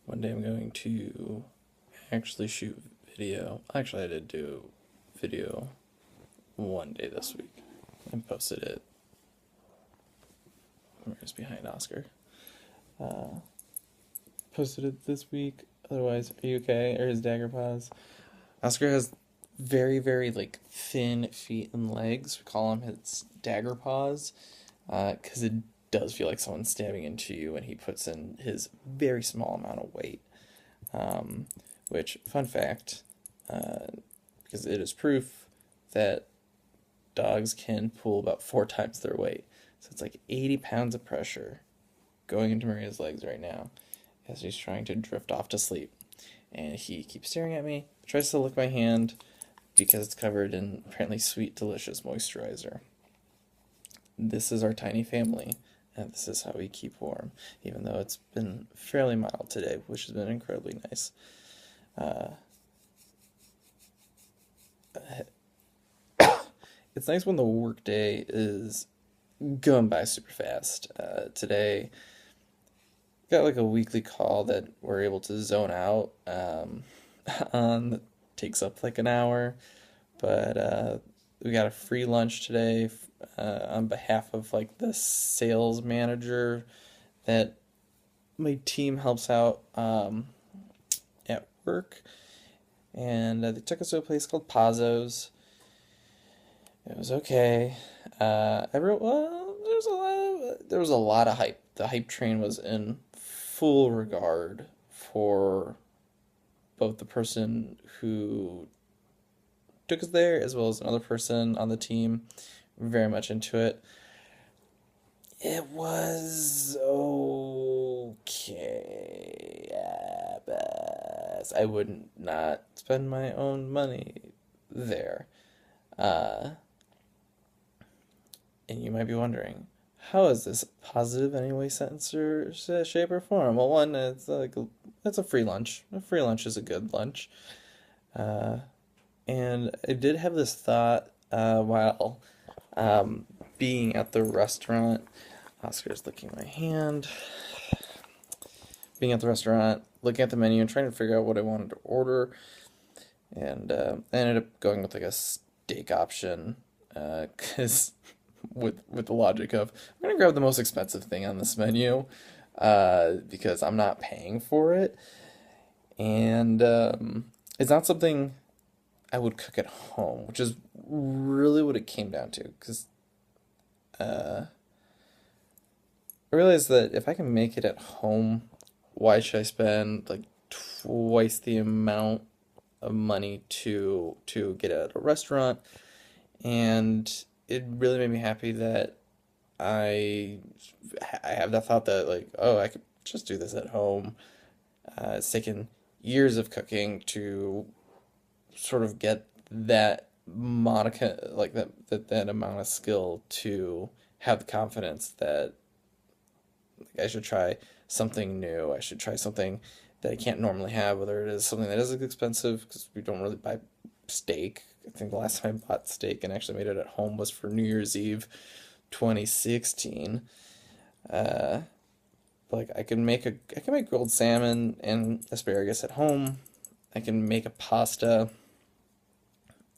One day I'm going to actually shoot video. Actually, I did do video one day this week and posted it. Where's behind Oscar? Posted it this week. Otherwise, are you okay? Or his dagger paws? Oscar has very, very like thin feet and legs. We call him his dagger paws because it does feel like someone's stabbing into you when he puts in his very small amount of weight. Which, fun fact, because it is proof that dogs can pull about 4 times their weight. So it's like 80 pounds of pressure going into Maria's legs right now as she's trying to drift off to sleep. And he keeps staring at me, tries to lick my hand because it's covered in apparently sweet, delicious moisturizer. This is our tiny family, and this is how we keep warm, even though it's been fairly mild today, which has been incredibly nice. It's nice when the workday is going by super fast. Today, got like a weekly call that we're able to zone out on that takes up like an hour, but we got a free lunch today on behalf of like the sales manager that my team helps out at work, and they took us to a place called Pazos. It was okay. Well, there was a lot of hype. The hype train was in full regard for both the person who took us there as well as another person on the team. Very much into it. It was okay at best. I would not spend my own money there. Uh, and you might be wondering, how is this positive in any way, sense, or shape, or form? Well, one, it's a free lunch. A free lunch is a good lunch. Uh, and I did have this thought while being at the restaurant. Oscar's licking my hand. Being at the restaurant, looking at the menu, and trying to figure out what I wanted to order. And I ended up going with like a steak option because with the logic of I'm gonna grab the most expensive thing on this menu because I'm not paying for it, and it's not something I would cook at home, which is really what it came down to. Because I realized that if I can make it at home, why should I spend like twice the amount of money to get it at a restaurant? And it really made me happy that I I have that thought that like, oh, I could just do this at home. It's taken years of cooking to sort of get that monica like that amount of skill to have the confidence that like, I should try something new. I should try something that I can't normally have, whether it is something that is expensive because we don't really buy steak. I think the last time I bought steak and actually made it at home was for New Year's Eve 2016. Uh, like I can make grilled salmon and asparagus at home. I can make a pasta.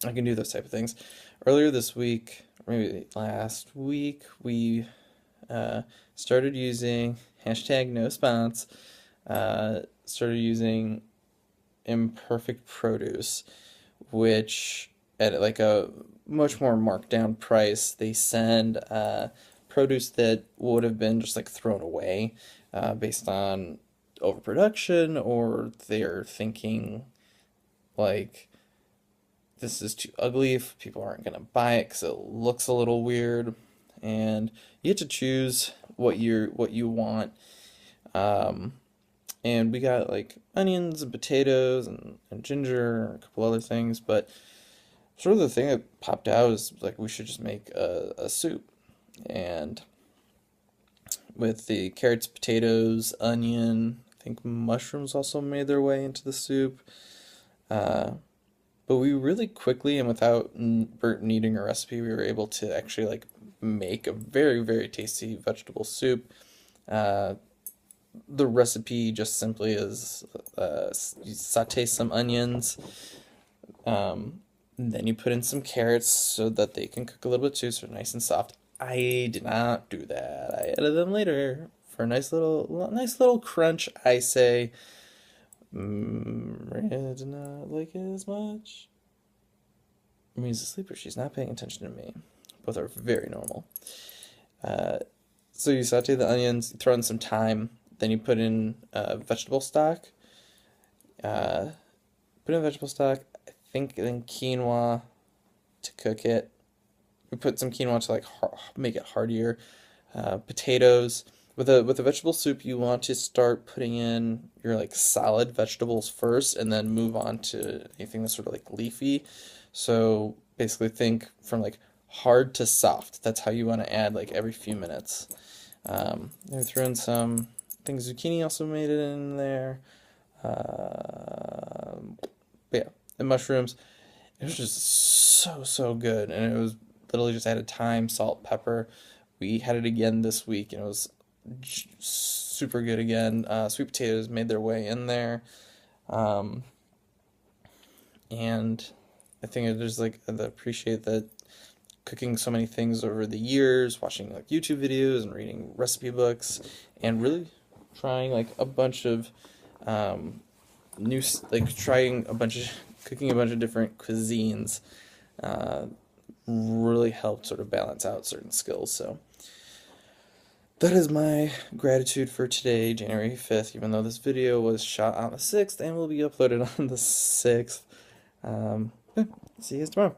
I can do those type of things. Earlier this week, or maybe last week, we started using hashtag no spons. Started using imperfect produce, which at like a much more marked down price, they send produce that would have been just like thrown away based on overproduction, or they're thinking like this is too ugly if people aren't gonna buy it because it looks a little weird, and you get to choose what you want. Um, and we got like onions and potatoes and ginger and a couple other things, but sort of the thing that popped out is like we should just make a soup. And with the carrots, potatoes, onion, I think mushrooms also made their way into the soup. Uh, but we really quickly and without Bert needing a recipe, we were able to actually like make a very, very tasty vegetable soup. Uh, the recipe just simply is you saute some onions, and then you put in some carrots so that they can cook a little bit too, so they're nice and soft. I did not do that. I added them later for a nice little crunch. I say, Maria did not like it as much. Maria's asleep or she's not paying attention to me. Both are very normal. Uh, so you saute the onions, you throw in some thyme, then you put in vegetable stock. Uh, Put in vegetable stock. I think then quinoa to cook it. We put some quinoa to like make it heartier. Potatoes. With a vegetable soup, you want to start putting in your like solid vegetables first, and then move on to anything that's sort of like leafy. So basically, think from like hard to soft. That's how you want to add like every few minutes. I threw in some. I think zucchini also made it in there. But yeah, the mushrooms. It was just so good, and it was literally just added thyme, salt, pepper. We had it again this week, and it was super good again. Sweet potatoes made their way in there, um, and I think it just like I appreciate that cooking so many things over the years, watching like YouTube videos and reading recipe books, and really trying like a bunch of new like trying a bunch of cooking a bunch of different cuisines uh, really helped sort of balance out certain skills. So that is my gratitude for today, January 5th, even though this video was shot on the 6th and will be uploaded on the 6th. Yeah, see you guys tomorrow.